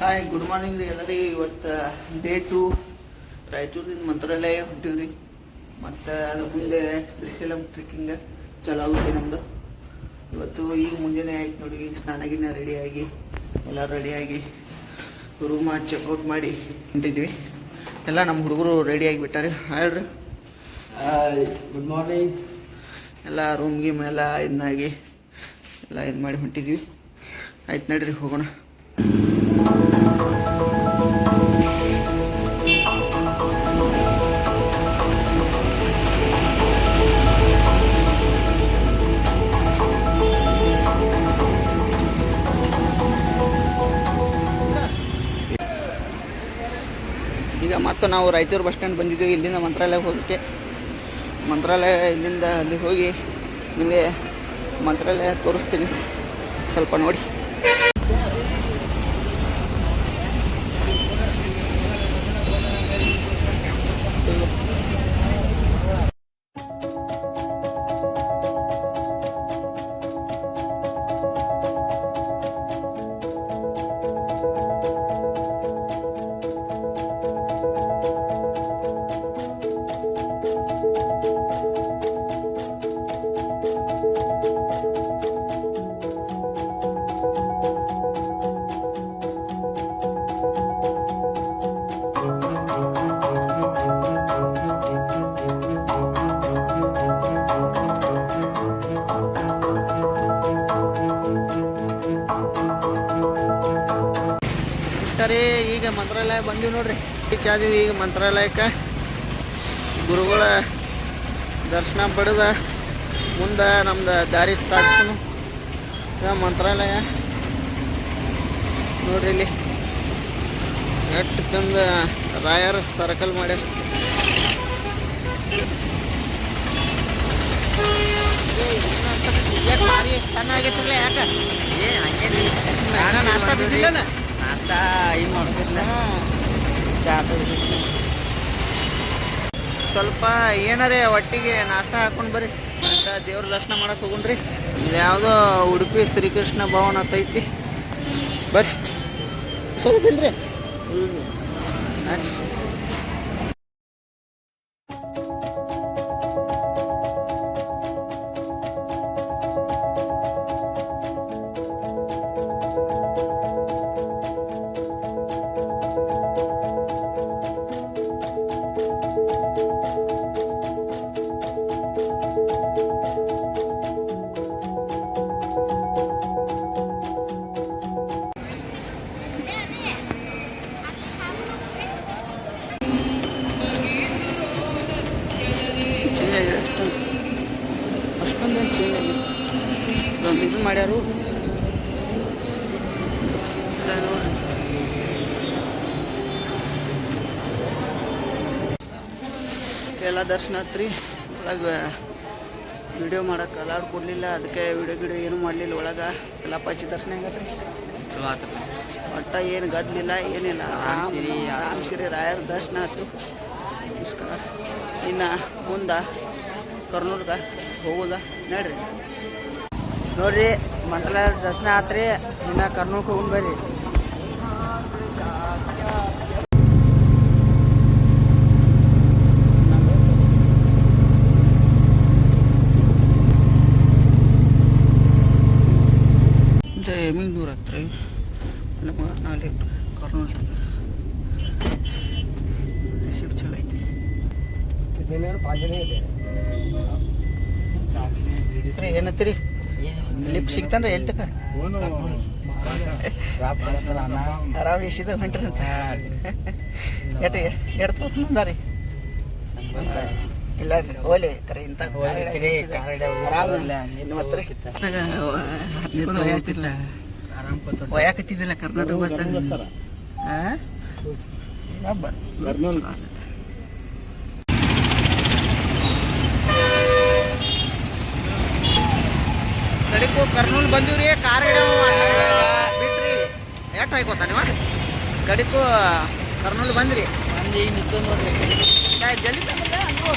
Hi good morning ರೀ ಎಲ್ಲರಿಗೆ. ಇವತ್ತು ಡೇ 2 ರಾಯಚೂರಿಂದ ಮಂತ್ರಾಲಯ ಹೊಂಟಿವ್ರಿ. ಮತ್ತು ಅದ್ರ ಮುಂದೆ ಶ್ರೀಶೈಲಂ ಟ್ರೆಕ್ಕಿಂಗ್ ಚಲೋ ಆಗುತ್ತೆ ನಮ್ಮದು. ಇವತ್ತು ಈಗ ಮುಂಜಾನೆ ಆಯ್ತು ನೋಡಿ. ಈಗ ಸ್ನಾನಗಿನ್ನ ರೆಡಿಯಾಗಿ ಎಲ್ಲ ರೆಡಿಯಾಗಿ ರೂಮ ಚೆಕ್ಔಟ್ ಮಾಡಿ ಹೊಂಟಿದ್ವಿ. ಎಲ್ಲ ನಮ್ಮ ಹುಡುಗರು ರೆಡಿಯಾಗಿ ಬಿಟ್ಟಾರೆ. ಹೇಳ್ರಿ ಗುಡ್ ಮಾರ್ನಿಂಗ್. ಎಲ್ಲ ರೂಮ್ ಗೀಮ್ ಎಲ್ಲ ಇದನ್ನಾಗಿ ಎಲ್ಲ ಇದು ಮಾಡಿ ಹೊಂಟಿದ್ವಿ. ಆಯ್ತು ನಡ್ರಿ ಹೋಗೋಣ. ಈಗ ಮತ್ತು ನಾವು ರಾಯಚೂರು ಬಸ್ ಸ್ಟ್ಯಾಂಡ್ ಬಂದಿದ್ದೀವಿ. ಇಲ್ಲಿಂದ ಮಂತ್ರಾಲಯ ಹೋಗಕ್ಕೆ. ಮಂತ್ರಾಲಯ ಇಲ್ಲಿಂದ ಅಲ್ಲಿ ಹೋಗಿ ನಿಮಗೆ ಮಂತ್ರಾಲಯ ತೋರಿಸ್ತೀನಿ, ಸ್ವಲ್ಪ ನೋಡಿ. ರೀ ಈಗ ಮಂತ್ರಾಲಯ ಬಂದೀವಿ ನೋಡ್ರಿ. ಚಾದೀವಿ ಈಗ ಮಂತ್ರಾಲಯಕ್ಕೆ. ಗುರುಗಳ ದರ್ಶನ ಪಡೆದ ಮುಂದೆ ನಮ್ದು ದಾರಿ ಸಾಗಿಸೋನು ಮಂತ್ರಾಲಯ ನೋಡ್ರಿ. ಇಲ್ಲಿ ಎಷ್ಟು ಚಂದ ರಾಯರ ಸರ್ಕಲ್ ಮಾಡ್ಯಾರ. ಚೆನ್ನಾಗೈತಿರ್ಲ ಯಾಕೆ ನಾಷ್ಟ ಬಿದ್ದಿಲ್ಲ, ನಾಷ್ಟ ಏನು ಮಾಡೋದಿಲ್ಲ. ಸ್ವಲ್ಪ ಏನಾರೇ ಒಟ್ಟಿಗೆ ನಾಷ್ಟ ಹಾಕೊಂಡು ಬರ್ರಿ. ಅಂತ ದೇವ್ರ ದರ್ಶನ ಮಾಡಕ್ಕೆ ಹೋಗುಣ್ರಿ. ಇಲ್ಲಿ ಯಾವುದೋ ಉಡುಪಿ ಶ್ರೀಕೃಷ್ಣ ಭವನ ಅಂತೈತಿ, ಬರ್ರಿ. ಸೋತಿಲ್ರಿ ಅಷ್ಟೊಂದೇನು ಚೇಂಜ್ ಆಗಿದೆ. ಇದೊಂದು ಇದು ಮಾಡ್ಯಾರು. ಎಲ್ಲ ದರ್ಶನ ಆತ್ರಿ. ಒಳಗೆ ವಿಡಿಯೋ ಮಾಡೋಕೆ ಅಲಾಡ್ ಕೊಡಲಿಲ್ಲ, ಅದಕ್ಕೆ ವಿಡಿಯೋ ಏನೂ ಮಾಡಲಿಲ್ಲ. ಒಳಗೆ ಎಲ್ಲ ಪಚ್ಚಿ ದರ್ಶನ ಹೆಂಗತ್ರಿ, ಚಲೋ ಆತ. ಒಟ್ಟ ಏನು ಗದ್ದಲಿಲ್ಲ, ಏನಿಲ್ಲ. ಆರಾಮ್ ಸಿರಿ ರಾಯರ ದರ್ಶನ ಆಯ್ತು. ಇನ್ನು ಮುಂದೆ ಕರ್ನೂಲ್ಗೆ ಹೋಗೋದ ನೋಡ್ರಿ. ನೋಡ್ರಿ ಮಂತ್ರಾಲಯ ದರ್ಶನ ಆತ್ರಿ. ಇನ್ನು ಕರ್ನೂಲ್ಗೆ ಹೋಗಿ ಬರ್ರಿ. ಎಮಿಂಗ್ನೂರು ಹತ್ರ ನಮ್ಮ ನಾಳೆ ಕರ್ನೂಲ್ ರಿಸೀವ್ ಚಲೋ ಐತಿ. ಏನತ್ತೀರಿ ಲಿಫ್ಟ್ ಸಿಗ್ತಾನ್ರಿ ಎಲ್ಲಿ ತಕ ಆರಾಮ್ ಎಸಿದ ಹೊಂಟ್ರಿ ಅಂತ ಎಡ್ತ ರೀ. ಇಲ್ಲ ರೀ ಓಲೆ ಕರೆ ಇಂಥ ಒಯ್ಯಾಕತ್ತಿದ್ದಿಲ್ಲ ಕರ್ನಾಟಕ ಬಸ್ದಾಗ. ಕಡಿಕು ಕರ್ನೂಲ್ ಬಂದಿವ್ರಿ. ಕಾರ್ ಬಿಟ್ರಿ ಎಷ್ಟು ಹಾಕೋತ ನೀವು ಕಡಿಕು ಕರ್ನೂಲ್ ಬಂದ್ರಿ. ಈಗ ನಿಂತು ನೋಡ್ರಿ ಜಲ್ದಿ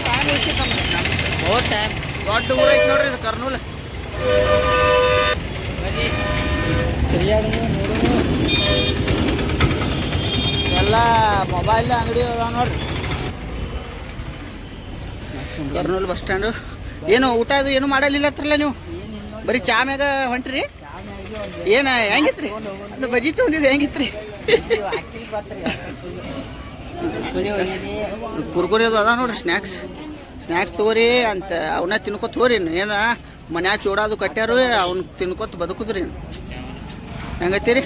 ಟೈಮ್ ಉಳಿಸಿ ಬಹುತ್ ಟೈಮ್. ದೊಡ್ಡ ಊರ ಐತಿ ನೋಡ್ರಿ ಇದು ಕರ್ನೂಲ್. ಬನ್ನಿ ತಿರುಗಾಡು ನೋಡು. ಎಲ್ಲ ಮೊಬೈಲ್ ಅಂಗಡಿ ಅದಾವ ನೋಡ್ರಿ. Kurnool bus stand. ಏನು ಊಟ ಅದು ಏನು ಮಾಡಲಿಲ್ಲತ್ರಲ್ಲ ನೀವು, ಬರೀ ಚಾ ಮ್ಯಾಗ ಹೊಂಟ್ರಿ? ಏನ ಹೆಂಗಿತ್ರಿ ಅದು ಬಜ್ಜಿ ತೊಗೊಂಡಿದ್ದು ಹೆಂಗಿತ್ರಿ? ಕುರ್ಕುರಿ ಅದು ಅದ ನೋಡ್ರಿ, ಸ್ನ್ಯಾಕ್ಸ್ ತಗೋರಿ ಅಂತ ಅವನ್ನ ತಿನ್ಕೊತ ಹೋರಿ. ಏನು ಮನ್ಯಾಗ ಚೂಡಾದು ಕಟ್ಟ್ಯಾರು, ಅವ್ನ ತಿನ್ಕೊತ ಬದುಕುದ್ರಿ. ಹೆಂಗತ್ತೀರಿ?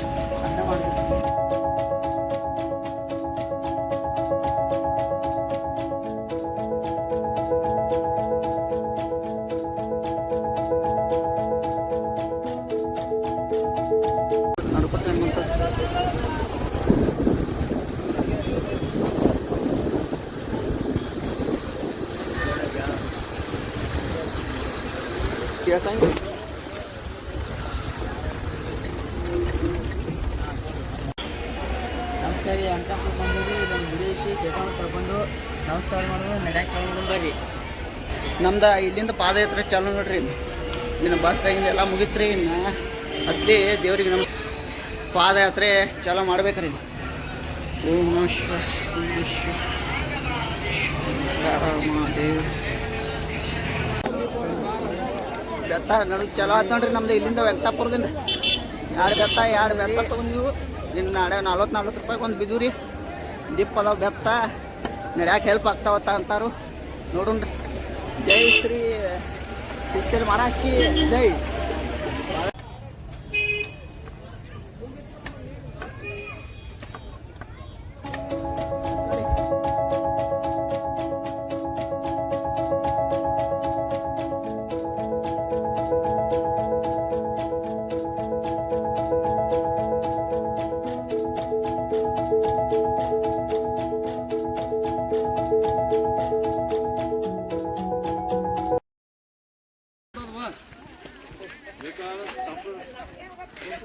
ನಮಸ್ಕಾರ ರೀ. ಅಂಕಪುರ ಬಂದಿರಿ, ಇದೊಂದು ಗುಡಿ ಐತಿ, ಕೇಳ್ಕೊಂಡು ತಗೊಂಡು ನಮಸ್ಕಾರ ಮಾಡೋದು ನಡ್ಯಾಕ ಚಾಲು ಬರ್ರಿ. ನಮ್ದು ಇಲ್ಲಿಂದ ಪಾದಯಾತ್ರೆ ಚಾಲು ನೋಡ್ರಿ. ಇನ್ನು ಬಸ್ದಾಗಿಂದ ಎಲ್ಲ ಮುಗಿತ್ರಿ. ಇನ್ನು ಅಸಲಿ ದೇವ್ರಿಗೆ ನಮ್ಮ ಪಾದಯಾತ್ರೆ ಚಾಲು ಮಾಡ್ಬೇಕ್ರಿ. ಓಂ ನಮಃ ಶಿವಾಯ. ಬೆತ್ತ ನಡುಗೆ ಚಲೋ ಆಯ್ತು ನೋಡ್ರಿ. ನಮ್ದು ಇಲ್ಲಿಂದ ವೆಂಕಟಾಪುರದಿಂದ ಎರಡು ಬೆತ್ತ ತೊಗೊಂಡಿವು. ಇನ್ನು ನಾಳೆ 40 ರೂಪಾಯಿಗೆ ಒಂದು ಬಿದ್ದು ರೀ. ದಿಪ್ಪ ಅದಾವ ಬೆತ್ತ, ನಡ್ಯಾಕೆ ಹೆಲ್ಪ್ ಆಗ್ತಾವತ್ತ ಅಂತಾರು. ನೋಡೋಣ್ರಿ. ಜೈ ಶ್ರೀ ಶಿಷ್ಯರ ಮಹಾರಾಜ್ ಕಿ ಜೈ.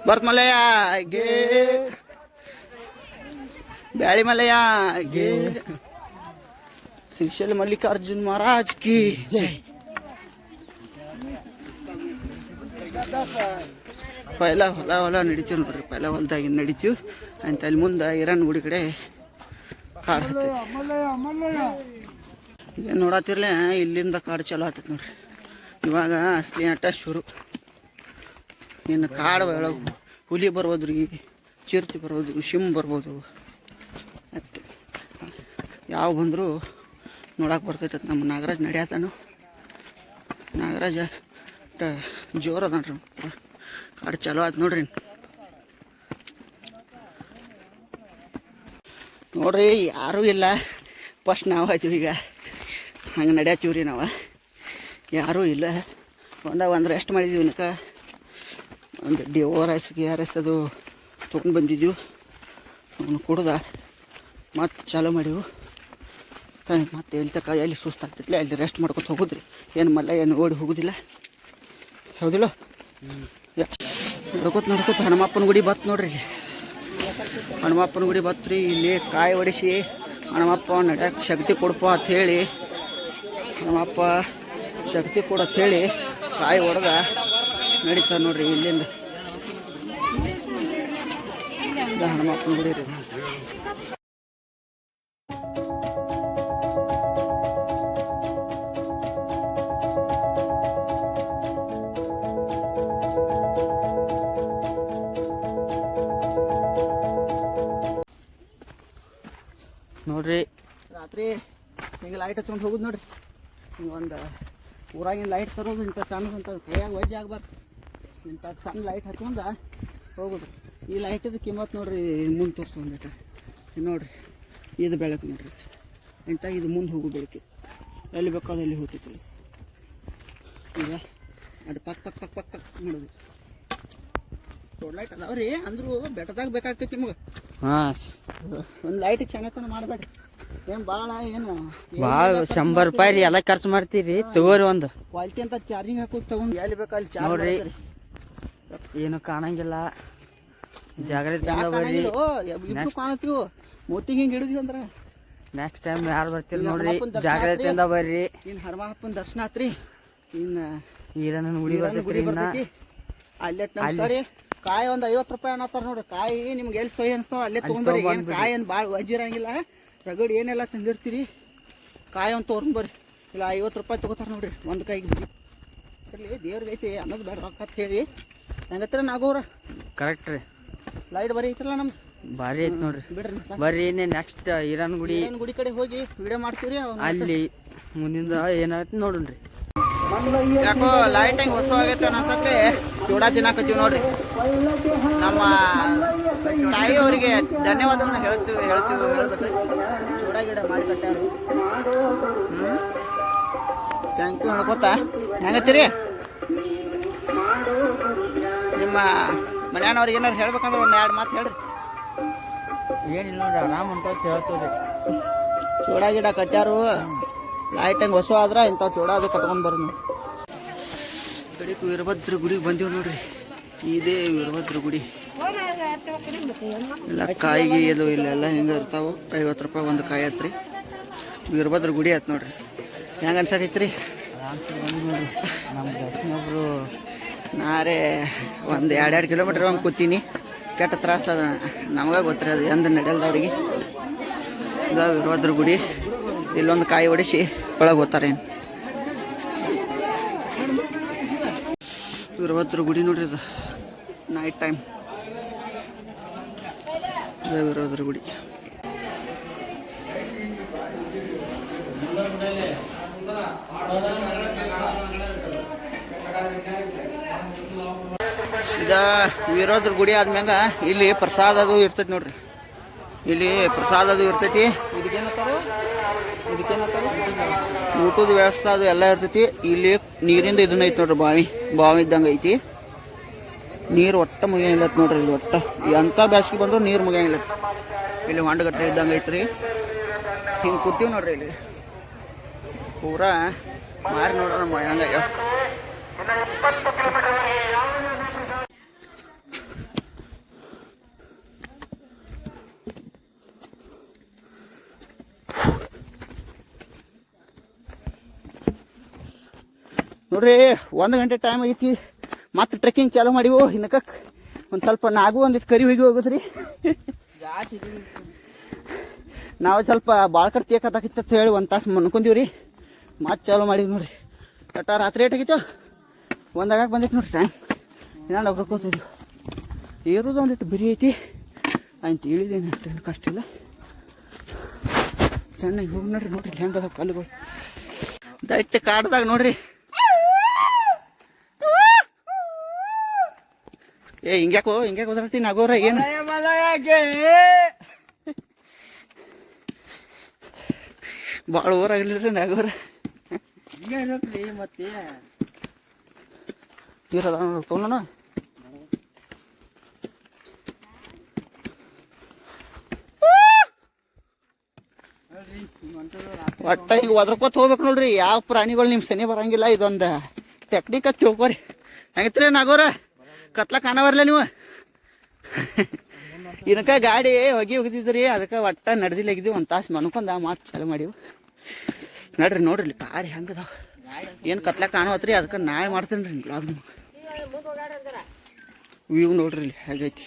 ಬರ್ತ್ ಮಲ್ಲಯ್ಯ ಗೆ ಬ್ಯಾಳಿ ಮಲ್ಲಯ್ಯ ಗೆ. ಶ್ರೀಶೈಲ ಮಲ್ಲಿಕಾರ್ಜುನ್ ಮಹಾರಾಜ್ ಕಿ ಜೈ. ಪೈಲ ಹೊಲ ನಡಿತೀವಿ ನೋಡ್ರಿ. ಪೈಲ ಹೊಲದಾಗಿನ ನಡಿತೀವಿ ಅಂತ. ಅಲ್ಲಿ ಮುಂದೆ ಹಿರಣ್ಣ ಗುಡಿ ಕಡೆ ಕಾಡು ಹತ್ತೈತಿ. ಏನು ನೋಡತ್ತಿರ್ಲ, ಇಲ್ಲಿಂದ ಕಾಡು ಚಲೋ ಆಗ್ತೈತಿ ನೋಡ್ರಿ. ಇವಾಗ ಅಸಲಿ ಆಟ ಶುರು. ಇನ್ನು ಕಾಡು ಒಳಗೆ ಹುಲಿ ಬರ್ಬೋದು ರೀ, ಚಿರತೆ ಬರ್ಬೋದು, ಶಿಮ್ ಬರ್ಬೋದು. ಮತ್ತು ಯಾವ ಬಂದರೂ ನೋಡಕ್ಕೆ ಬರ್ತೈತೆ. ನಮ್ಮ ನಾಗರಾಜ್ ನಡ್ಯಾತಾನು. ನಾಗರಾಜ ಜೋರು ಅದಾನ್ರಿ. ಕಾಡು ಚಲೋ ಆಯ್ತು ನೋಡ್ರಿ. ನೋಡ್ರಿ ಯಾರೂ ಇಲ್ಲ. ಫಸ್ಟ್ ನಾವು ಆಯ್ತೀವಿ. ಈಗ ಹಂಗೆ ನಡ್ಯಾತೀವಿ ರೀ ನಾವು. ಯಾರೂ ಇಲ್ಲ. ಒಂದು ರೆಸ್ಟ್ ಮಾಡಿದ್ದೀವಿ. ಇನ್ಕ ಒಂದು DORS KRS ಅದು ತೊಗೊಂಡು ಬಂದಿದ್ದೀವಿ. ಅವನು ಕುಡ್ದ ಮತ್ತೆ ಚಾಲೂ ಮಾಡಿವು. ಮತ್ತೆ ಎಲ್ಲಿ ತಕ್ಕ ಎಲ್ಲಿ ಸುಸ್ತಾಗ್ತಿಲ್ಲ ಅಲ್ಲಿ ರೆಸ್ಟ್ ಮಾಡ್ಕೊತ ಹೋಗುದ್ರಿ. ಏನು ಮಲ್ಲ ಏನು ಓಡಿ ಹೋಗೋದಿಲ್ಲ, ಹೌದಿಲ್ಲ? ನಡ್ಕೋತ ಹನುಮಪ್ಪನ ಗುಡಿ ಬತ್ತು ನೋಡ್ರಿ. ಹನುಮಪ್ಪನ ಗುಡಿ ಬತ್ರಿ. ಇಲ್ಲಿ ಕಾಯಿ ಹೊಡಿಸಿ ಹನುಮಪ್ಪ ನಡ್ಯಾಕೆ ಶಕ್ತಿ ಕೊಡಪ್ಪ ಅಂಥೇಳಿ, ಹನುಮಪ್ಪ ಶಕ್ತಿ ಕೊಡಂಥೇಳಿ ಕಾಯಿ ಹೊಡೆದ ನಡೀತಾ ನೋಡ್ರಿ. ಇಲ್ಲಿಂದ ಹನುಮಪ್ಪನ ಗುಡಿ ರೀ. ನೋಡ್ರಿ ರಾತ್ರಿ ಹಿಂಗೆ ಲೈಟ್ ಹಚ್ಕೊಂಡು ಹೋಗುದು ನೋಡ್ರಿ. ಹಿಂಗೆ ಒಂದು ಊರಾಗಿನ ಲೈಟ್ ತರೋದು ಇಂಥ ಸಣ್ಣದಂತ ಕೈಯಾಗ ವಜ್ಜೆ ಆಗ್ಬಾರ್ದು. ಇಂಥ ಸಣ್ಣ ಲೈಟ್ ಹಚ್ಕೊಂಡ ಹೋಗುದು. ಈ ಲೈಟದ ಕಿಮ್ಮತ್ತು ನೋಡ್ರಿ. ಮುಂದೆ ತೋರಿಸು ಒಂದಿಟ ನೋಡ್ರಿ. ಇದು ಬೆಳಕು ನೋಡ್ರಿ. ಇಂಥ ಇದು ಮುಂದೆ ಹೋಗು ಬೆಳಕಿದು. ಎಲ್ಲಿ ಬೇಕಾದ ಎಲ್ಲಿ ಹೋಗ್ತಿತ್ತು. ಈಗ ಅದು ಪಕ್ ಪಕ್ ಪಕ್ ಪಕ್ ಪಕ್ ಮಾಡೋದು. ದೊಡ್ಡ ಲೈಟ್ ಅದಾವ್ರಿ. ಅಂದರೂ ಬೆಟ್ಟದಾಗ ಬೇಕಾಗ್ತೈತಿ ನಿಮ್ಗೆ. ಹಾಂ, ಒಂದು ಲೈಟಿಗೆ ಚೆನ್ನಾಗಿ ಮಾಡಬೇಡ್ರಿ. ಏನು ಭಾಳ ಏನು ಭಾಳ 100 ರೂಪಾಯಿ ರೀ. ಎಲ್ಲ ಖರ್ಚು ಮಾಡ್ತೀರಿ, ತಗೋರಿ. ಒಂದು ಕ್ವಾಲಿಟಿ ಅಂತ ಚಾರ್ಜಿಂಗ್ ಹಾಕೋದು ತಗೊಂಡು ಎಲ್ಲಿ ಬೇಕಲ್ಲಿ ಚಾರ್ಜ್ ನೋಡ್ರಿ. ಏನು ಕಾಣಂಗಿಲ್ಲ, ಜಾಗ್ರತೆಯಿಂದ ಬರ್ರಿ. ಇಬ್ರು ಕಾಣತ್ತೀವಿ. ಮೂತಿಗೆ ಹಿಂಗೆ ಹಿಡಿದ್ವಿ ಅಂದ್ರೆ ನೆಕ್ಸ್ಟ್ ಟೈಮ್ ಯಾರು ಬರ್ತೀರಿ ನೋಡ್ರಿ, ಜಾಗ್ರತೆಯಿಂದ ಬರ್ರಿ. ಇನ್ನು ಹನುಮಪ್ಪನ ದರ್ಶನ ಆತ್ರಿ. ಇನ್ನು ಈರಣ್ಣನ ಗುಡಿ ಬರ್ತೈತಿ. ಅಲ್ಲೇ ನಮಸ್ಕಾರ ರೀ. ಕಾಯಿ ಒಂದು 50 ರೂಪಾಯಿ ಅನ್ನತ್ತಾರ ನೋಡ್ರಿ. ಕಾಯಿ ನಿಮ್ಗೆ ಎಲ್ಲಿ ಸೊಯ್ ಅನ್ಸ್ತಾವ ಅಲ್ಲೇ ತೊಗೊಂಡ್ಬರ್ರಿ. ಏನು ಕಾಯಿ ಏನು ಭಾಳ ವಜ್ಜಿರಂಗಿಲ್ಲ, ರಗಡ್ ಏನೆಲ್ಲ ತಂದಿರ್ತೀರಿ. ಕಾಯಿ ಒಂದು ತೊಗೊಂಡ್ಬರ್ರಿ. ಇಲ್ಲ 50 ರೂಪಾಯಿ ತೊಗೋತಾರೆ ನೋಡ್ರಿ ಒಂದು ಕಾಯಿಗೆ. ಇರಲಿ ದೇವ್ರಿಗೆ ಐತಿ ಅನ್ನೋದು ಬೇಡ ರೊಕ್ಕ ಅಂತ ಹೇಳಿ ಹೆಂಗತ್ತೀರ ನಾಗೋರ ಕರೆಕ್ಟ್ ರೀ. ಲೈಟ್ ಬರೀ ಐತ್ರಲ್ಲ ನಮ್ದು ಭಾರಿ ಐತಿ ನೋಡ್ರಿ. ಬಿಡ್ರಿ ಬರ್ರಿ ನೆಕ್ಸ್ಟ್ ಹಿರನ್ ಗುಡಿ ಕಡೆ ಹೋಗಿ ವಿಡಿಯೋ ಮಾಡ್ತೀವ್ರಿ. ಅಲ್ಲಿ ಮುಂದಿಂದ ಏನಾಗತ್ತೆ ನೋಡ್ರಿ. ಯಾಕೋ ಲೈಟ್ ಹೆಂಗೆ ಹೊಸ ಆಗೈತೆ ಅನ್ಸತ್ತೆ. ಚೂಡ ತಿನ್ನಾಕತ್ತೀವಿ ನೋಡ್ರಿ. ನಮ್ಮ ತಾಯಿಯವರಿಗೆ ಧನ್ಯವಾದಗಳನ್ನ ಹೇಳ್ತೀವಿ ಹೇಳ್ಬೇಕ್ರಿ. ಚೂಡ ಗಿಡ ಮಾಡಿ ಕಟ್ಟಾರು. Thank you ಹೇಳ್ಕೊತಾ. ಹೆಂಗತ್ತೀರಿ? ನಿಮ್ಮ ಮನೆಯವ್ರಿಗೆ ಏನಾರು ಹೇಳ್ಬೇಕಂದ್ರೆ ಒಂದು 2 ಮಾತು ಹೇಳ್ರಿ. ಏನಿಲ್ಲ ನೋಡ್ರಿ, ಆರಾಮ್ ಅಂತ ಹೇಳ್ತೀವ್ರಿ. ಚೂಡ ಗಿಡ ಕಟ್ಟಾರು. ಲೈಟ್ ಹೆಂಗೆ ಹೊಸ ಆದ್ರೆ ಇಂಥವು ಚೂಡ ಅದು ಕಟ್ಕೊಂಡು ಬರ್ರಿ. ಕಡೆಗೂ ವೀರಭದ್ರ ಗುಡಿಗೆ ಬಂದೀವಿ ನೋಡ್ರಿ. ಇದೇ ವೀರಭದ್ರ ಗುಡಿ. ಎಲ್ಲ ಕಾಯಿಗೆ ಇದು ಇಲ್ಲೆಲ್ಲ ಹಿಂಗೆ ಇರ್ತಾವೆ. 50 ರೂಪಾಯಿ ಒಂದು ಕಾಯಿ ಆತ್ರಿ. ವೀರಭದ್ರ ಗುಡಿ ಆಯ್ತು ನೋಡ್ರಿ. ಹೆಂಗೆ ಅನ್ಸಾಕೈತ್ರಿ? ನೋಡ್ರಿ ನಮ್ಮ ದರ್ಶನೊಬ್ರು ನಾರೇ ಒಂದು 2 ಕಿಲೋಮೀಟ್ರ್ ಹಂಗೆ ಕೂತೀನಿ. ಕೆಟ್ಟ ತ್ರಾಸ ನಮಗೆ ಗೊತ್ತಿರಿ ಅದು ಎಂದು ನಡೆಯಲ್ದವ್ರಿಗೆ. ಇದು ವೀರಭದ್ರ ಗುಡಿ. ಇಲ್ಲೊಂದು ಕಾಯಿ ಹೊಡಿಸಿ ಒಳಗೆ ಹೋಗ್ತಾರೆ. ವೀರಭದ್ರ ಗುಡಿ ನೋಡ್ರಿ, ಅದು ನೈಟ್ ಟೈಮ್. ವೀರಭದ್ರ ಗುಡಿ ಇದ ವೀರಭದ್ರ ಗುಡಿ ಆದ್ಮ್ಯಾಗ ಇಲ್ಲಿ ಪ್ರಸಾದ ಅದು ಇರ್ತೈತಿ ನೋಡ್ರಿ. ಇಲ್ಲಿ ಪ್ರಸಾದ ಅದು ಇರ್ತೈತಿ. ಇದಕ್ಕೇನತ್ತಾರ ಊಟದ ವ್ಯವಸ್ಥೆ ಅದು ಎಲ್ಲ ಇರ್ತೈತಿ. ಇಲ್ಲಿ ನೀರಿಂದ ಇದನ್ನ ಐತಿ ನೋಡ್ರಿ. ಬಾವಿ ಇದ್ದಂಗೆ ಐತಿ. ನೀರು ಒಟ್ಟ ಮುಗಿಯಂಗಿಲ್ಲ ನೋಡ್ರಿ. ಇಲ್ಲಿ ಒಟ್ಟ ಎಂಥ ಬ್ಯಾಸ್ಗೆ ಬಂದ್ರು ನೀರು ಮುಗಿಯಂಗಿಲ್ಲ. ಇಲ್ಲಿ ಹೊಂಡಗಟ್ಟೆ ಇದ್ದಂಗೆ ಐತ್ರಿ. ಹಿಂಗೆ ಕೂತೀವಿ ನೋಡ್ರಿ. ಇಲ್ಲಿ ಪೂರಾ ಮಾರಿ ನೋಡ್ರಿ ಹಂಗ. ನೋಡ್ರಿ 1 ಗಂಟೆ ಟೈಮ್ ಐತಿ. ಮತ್ತೆ ಟ್ರೆಕ್ಕಿಂಗ್ ಚಾಲೂ ಮಾಡಿವು. ಇನ್ನಕ್ಕ ಒಂದು ಸ್ವಲ್ಪ ನಾಗು ಒಂದಿಟ್ಟು ಕರಿ ಹೋಗಿ ಹೋಗುದ್ರಿ. ನಾವು ಸ್ವಲ್ಪ ಭಾಳ ಕಡೆ ತೇಕತ್ತಾಕಿತ್ತ ಹೇಳಿ 1 ತಾಸು ಮನ್ಕೊಂತೀವ್ರಿ. ಮತ್ತೆ ಚಾಲೂ ಮಾಡಿದ್ವಿ ನೋಡ್ರಿ. ರಾತ್ರಿ ಏಟಾಗಿತ್ತು 1 ಆಗಕ್ಕೆ ಬಂದೈತಿ ನೋಡ್ರಿ ಟೈಮ್. ಇನ್ನೊಂದು ಹೋಗ್ಕೋತಿದ್ವಿ. ಏರೋದು ಒಂದಿಟ್ಟು ಬಿರಿ ಐತಿ. ಆಯ್ತು ಇಳಿದೇನು ಅಷ್ಟೇನು ಕಷ್ಟ ಇಲ್ಲ. ಚೆನ್ನಾಗಿ ಹೋಗಿ ನೋಡ್ರಿ ಹೆಂಗದ ಕಲ್ಲುಗಳು. ದಟ್ಟ ಕಾಡ್ದಾಗ ನೋಡ್ರಿ. ಹಿಂಗ್ಯಾಕೋ ಓದಾಡ್ತೀನಿ ಆಗೋರ ಏನು ಭಾಳ ಓರಾಗಲಿರಿ ನಾಗೋರ. ಮತ್ತೆ ಇರದ ತೊಗೊಂಡ ಒಟ್ಟ ಹಿಂಗೆ ಒದ್ರಕೋತ ಹೋಗ್ಬೇಕು ನೋಡ್ರಿ. ಯಾವ ಪ್ರಾಣಿಗಳು ನಿಮ್ಮ ಸನಿ ಬರಂಗಿಲ್ಲ. ಇದೊಂದು ಟೆಕ್ನಿಕ್ ಅಂತ ತಿಳ್ಕೊರಿ. ಹೆಂಗತ್ರಿ ನಾಗೋರ? ಕತ್ಲ ಕಾಣವರ್ಲ ನೀವು? ಇನ್ಕ ಗಾಡಿ ಹೋಗಿದ್ರಿ. ಅದಕ್ಕೆ ಒಟ್ಟ ನಡೆದಿಲ್ಲಾಗಿದ್ವಿ. 1 ತಾಸು ಮನ್ಕೊಂಡ ಮಾತು ಚಾಲು ಮಾಡಿವು ನೋಡ್ರಿ. ಇಲ್ಲಿ ಕಾಡಿ ಹೆಂಗದಾವ ಏನು ಕತ್ಲ ಕಾಣವತ್ರಿ. ಅದಕ್ಕೆ ನಾಳೆ ಮಾಡ್ತೇನೆ ರೀ ಬ್ಲಾಗ್. ನೀವು ವ್ಯೂ ನೋಡ್ರಿ ಇಲ್ಲಿ ಹೇಗೈತಿ.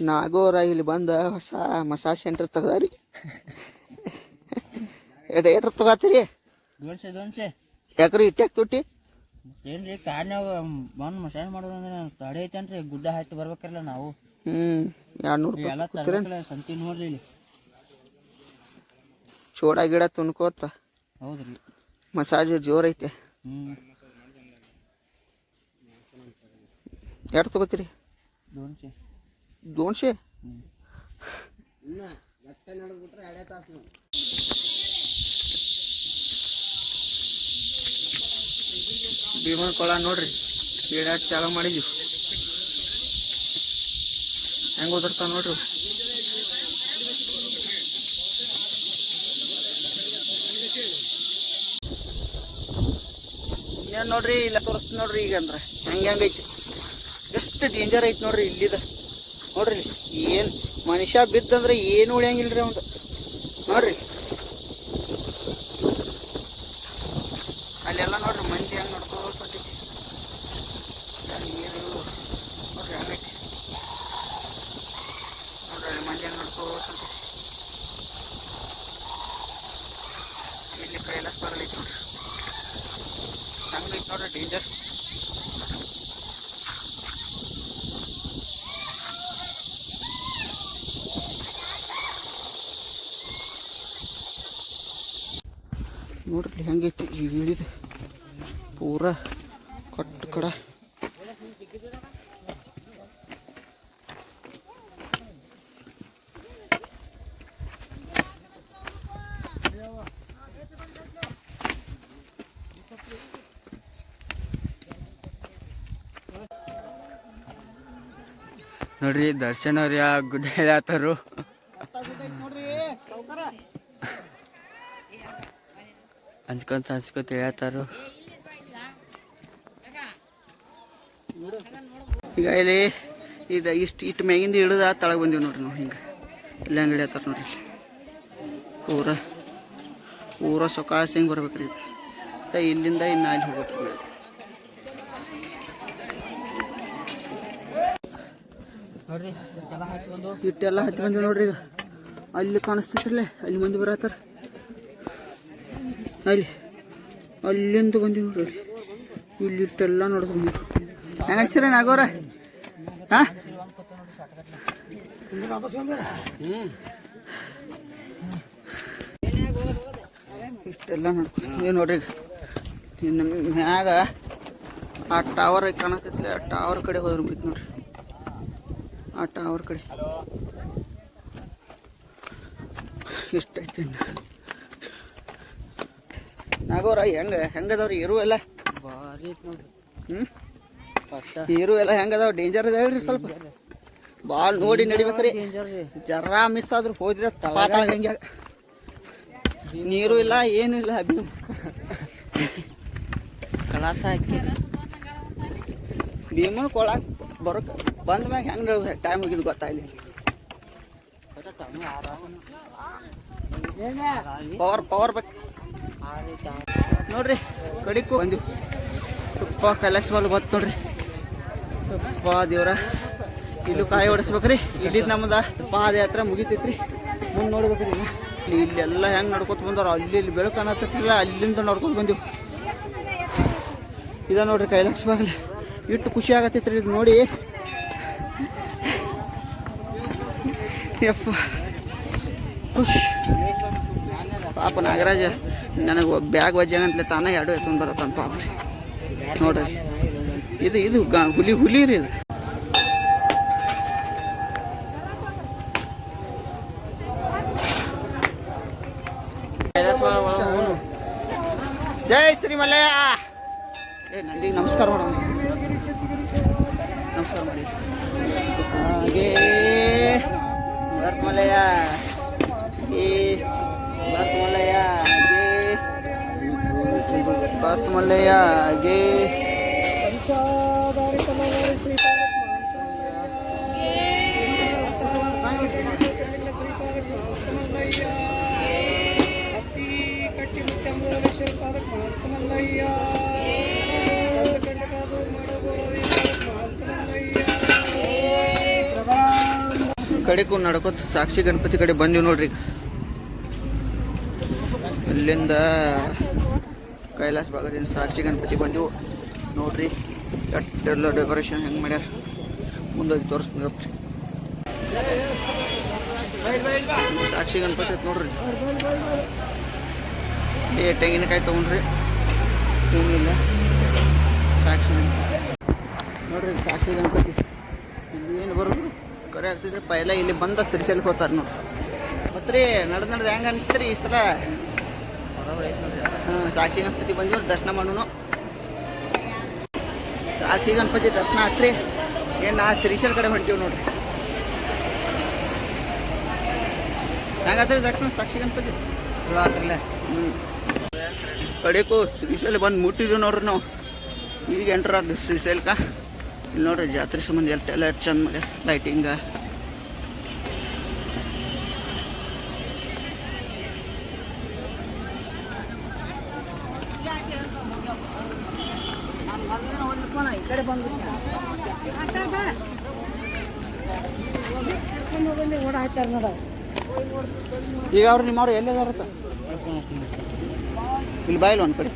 ನಾಗೋರ ಇಲ್ಲಿ ಬಂದ ಹೊಸ ಮಸಾಜ್ ಸೆಂಟರ್ ತೆಗ್ದಾರಿ. ರೇಟ್ ತಗೋತೀರಿ? 200 ಯಾಕ್ರಿ ಇಟ್ಯಾಕ್ ತುಟ್ಟಿ? ಏನ್ರಿ ಕಾರ್ನಾಗ ಬಂದು ಮಸಾಜ್ ಮಾಡೋದು ಅಂದ್ರೆ ತಡೆ ಐತೇನ್ರಿ. ಗುಡ್ಡ ಹತ್ತಿ ಬರ್ಬೇಕಲ್ಲ ನಾವು. 200 ಎಲ್ಲ ತರಬೇಕಲ್ಲ. ಸಂತಿ ನೋಡ್ರಿ ಇಲ್ಲಿ ಚೋಡ ಗಿಡ ತುನ್ಕೋತ. ಹೌದ್ರಿ, ಮಸಾಜ್ ಜೋರ್ ಐತೆ. ಎಷ್ಟು ತಗೋತೀರಿ? 200. ಭೀಮನ್ ಕೊಳ ನೋಡ್ರಿ. ಈಡಾಟ ಚಾಲು ಮಾಡಿದ್ವಿ. ಹೆಂಗೆ ಓದಿರ್ತಾವ ನೋಡ್ರಿ. ಏನು ನೋಡ್ರಿ ಇಲ್ಲ ತೋರಿಸ್ತೀನಿ ನೋಡ್ರಿ ಈಗ ಅಂದ್ರೆ ಹೆಂಗೈತಿ ಎಷ್ಟು ಡೇಂಜರ್ ಐತಿ ನೋಡ್ರಿ ಇಲ್ಲಿದ ನೋಡ್ರಿ ಏನು ಮನುಷ್ಯ ಬಿದ್ದಂದ್ರೆ ಏನು ಉಳಿಯಂಗಿಲ್ರಿ ಒಂದು ನೋಡ್ರಿ ಅಲ್ಲೆಲ್ಲ ನೋಡ್ರಿ ಮಂದಿ ಹೆಂಗೆ ನೋಡ್ಕೊಳ್ತೈತಿ ನೀರು ನೋಡ್ರಿ ಹಂಗೈತಿ ನೋಡ್ರಿ ಅಲ್ಲಿ ಮಂದಿ ಹೆಂಗೆ ನೋಡ್ಕೊಳ್ತೈತಿ ಇಲ್ಲಿ ಕೈಲಾಸ ಬರಲೈತಿ ನೋಡ್ರಿ ಹಂಗೈತಿ ನೋಡ್ರಿ ಡೇಂಜರ್ ನೋಡ್ರಿ ಹೆಂಗೈತಿ ಇಳಿದು ಪೂರ ಕಟ್ಟು ಕಡ ನೋಡ್ರಿ ದರ್ಶನ್ ಅವ್ರ ಗುಡ್ಡ ಹೇಳತ್ತಾರು ಹಂಚ್ಕೊಂತ ಹೇಳ್ತಾರು ಈಗ ಇಲ್ಲಿ ಇದು ಇಷ್ಟು ಮ್ಯಾಗಿಂದ ಹಿಡಿದ ತಳಗೆ ಬಂದೀವಿ ನೋಡ್ರಿ ನಾವು ಹಿಂಗೆ ಇಲ್ಲ ಹಂಗೆ ಹಿಡಿಯತ್ತಾರ ನೋಡ್ರಿ ಪೂರ ಸೊಕಾಸ ಹಿಂಗೆ ಬರ್ಬೇಕ್ರಿ ಇದು ಇಲ್ಲಿಂದ ಇನ್ನು ಅಲ್ಲಿ ಹೋಗುತ್ತೆ ನೋಡ್ರಿ ಹಿಟ್ಟೆಲ್ಲ ಹತ್ತಿ ಬಂದಿವಿ ನೋಡ್ರಿ ಈಗ ಅಲ್ಲಿ ಕಾಣಿಸ್ತೈತ್ರಲ್ಲೇ ಅಲ್ಲಿ ಮಂದಿ ಬರತ್ತಾರ ಅಲ್ಲಿಂದ ಬಂದೀವಿ ನೋಡ್ರಿ ಇಲ್ಲಿ ಇಟ್ಟೆಲ್ಲ ನೋಡಿದ್ ಬಂದೀವಿ ಹೆಂಗ ಹಚ್ಚಿರ ನಾಗೋರ ಹಾಂ ಇಷ್ಟೆಲ್ಲ ನೋಡ್ಕೊಂಡು ನೋಡ್ರಿ ಇನ್ನು ಮ್ಯಾಗ ಆ ಟವರ್ ಕಾಣತೈತಿ ಆ ಟವರ್ ಕಡೆ ಹೋದ್ರೆ ಬಿತ್ತು ನೋಡ್ರಿ ಆ ಟವರ್ ಕಡೆ ಇಷ್ಟೈತಿ ನಾಗೋರ ಹೆಂಗದವ್ರಿ ಇರು ಎಲ್ಲ ಭಾರಿ ಐತಿ ನೋಡ್ರಿ ಇರು ಎಲ್ಲ ಹೆಂಗದಾವ ಡೇಂಜರ್ ಅದ ಹೇಳ್ರಿ ಸ್ವಲ್ಪ ಭಾಳ ನೋಡಿ ನಡಿಬೇಕ್ರಿ ಜರ ಮಿಸ್ ಆದ್ರೂ ಹೋದ್ರೆ ಪಾತಾಳ ಹೆಂಗ ನೀರು ಇಲ್ಲ ಏನು ಇಲ್ಲ ಕಲಾಸ ಹಾಕಿ ಭೀಮನ್ ಕೊಳಕ್ ಬರೋಕೆ ಬಂದ ಮ್ಯಾಗ ಹೆಂಗೆ ಟೈಮ್ ಹೋಗಿದ್ದು ಗೊತ್ತಾಗಲಿ ಪವರ್ ಬೇಕು ನೋಡ್ರಿ ಕಡಿಕು ಬಂದಿವು ತುಪ್ಪ ಕಲೆಕ್ಸ್ ಮಾಡಿ ಬತ್ತು ನೋಡ್ರಿ ತುಪ್ಪ ದೇವ್ರ ಇಲ್ಲೂ ಕಾಯಿ ಹೊಡಿಸ್ಬೇಕ್ರಿ ಇಲ್ಲಿದ್ದು ನಮ್ದು ಪಾದಯಾತ್ರೆ ಮುಗಿತೈತ್ರಿ ಮುಂದೆ ನೋಡ್ಬೇಕ್ರಿ ಇಲ್ಲೆಲ್ಲ ಹೆಂಗೆ ನಡ್ಕೊತ ಬಂದವ್ರು ಅಲ್ಲಿ ಬೆಳಕು ಅನ್ನತ್ತಿಲ್ಲ ಅಲ್ಲಿಂದ ನೋಡ್ಕೊತ ಬಂದಿವು ಇದ ನೋಡ್ರಿ ಕೈಲಾಸ ಬಾಗ್ಲಿ ಇಟ್ಟು ಖುಷಿ ಆಗತ್ತೈತ್ರಿ ಇದು ನೋಡಿ ಯಪ್ಪ ಖುಷಿ ಪಾಪ ನಾಗರಾಜ ನನಗೆ ಬ್ಯಾಗ್ ವಜ್ಜಾಗಂತಲೇ ತಾನೇ ಎರಡು ಎತ್ಕೊಂಡು ಬರತ್ತಾನ ಪಾಪ ನೋಡ್ರಿ ಇದು ಹುಲಿ ರೀ ಇದು ಜೈ ಶ್ರೀ ಮಲ್ಲಯ್ಯ ನಂದಿಗೆ ನಮಸ್ಕಾರ ಮಾಡೋಣ ನಮಸ್ಕಾರ ಮಾಡಿ ಹಾಗೇ ಮಲ್ಲಯ್ಯ ಮಲ್ಲಯ್ಯ ಮಲ್ಲಯ್ಯ ಹಾಗೆ ಕಡೆಗೂ ನಡ್ಕೋತ ಸಾಕ್ಷಿ ಗಣಪತಿ ಕಡೆ ಬಂದೀವಿ ನೋಡ್ರಿ ಅಲ್ಲಿಂದ ಕೈಲಾಸ ಭಾಗದಿಂದ ಸಾಕ್ಷಿ ಗಣಪತಿ ಬಂದೆವು ನೋಡ್ರಿ ಎಲ್ಲ ಡೆಕೋರೇಷನ್ ಹೆಂಗೆ ಮಾಡ್ಯಾರ ಮುಂದೋಗಿ ತೋರಿಸ್ತೀನಿ ಸಾಕ್ಷಿ ಗಣಪತಿ ಐತೆ ನೋಡ್ರಿ ತೆಂಗಿನಕಾಯಿ ತೊಗೊಂಡ್ರಿ ಏನಿಲ್ಲ ಸಾಕ್ಷಿ ಗಣಪತಿ ನೋಡ್ರಿ ಸಾಕ್ಷಿ ಗಣಪತಿ ಇಲ್ಲಿ ಏನು ಬರೋದು ಕರೆ ಆಗ್ತಿದ್ರಿ ಪೈಲ ಇಲ್ಲಿ ಬಂದ ಶ್ರೀಶೈಲಕ್ಕೆ ಹೋಗ್ತಾರೆ ನೋಡ್ರಿ ಮತ್ತೆ ರೀ ನಡೆದು ಹೆಂಗೆ ಅನಿಸ್ತೀರಿ ಈ ಸಲ ಸಾಕ್ಷಿ ಗಣಪತಿ ಬಂದಿವ್ರಿ ದರ್ಶನ ಮಾಡೋಣ ಸಾಕ್ಷಿ ಗಣಪತಿ ದರ್ಶನ ಆತ್ರಿ ಏನು ಶ್ರೀಶೈಲ ಕಡೆ ಹೊಂಟೀವಿ ನೋಡ್ರಿ ಹೆಂಗಾತ್ರಿ ದರ್ಶನ ಸಾಕ್ಷಿ ಗಣಪತಿ ಚಲೋ ಆತ್ರಲ್ಲ ಕಡೆಗೂ ಶ್ರೀಶೈಲ ಬಂದು ಮುಟ್ಟಿದ್ವಿ ನೋಡ್ರಿ ನಾವು ಈಗ ಎಂಟ್ರ್ ಆದ ಶ್ರೀಶೈಲಕ. ಇಲ್ಲಿ ನೋಡ್ರಿ ಜಾತ್ರೆ ಸಂಬಂಧ ಎಲ್ಲ ಚಂದ ಮಾಡಿ ಲೈಟಿಂಗ. ಈ ಕಡೆ ಬಂದು ಓಡ ಹಾಕ್ತಾರೆ ನೋಡ. ಈಗ ಅವ್ರು ನಿಮ್ಮವ್ರು ಎಲ್ಲಿದಾರ ಇಲ್ಲಿ ಬಾಯಿಲ್ ಒಂದು ಕಡೆ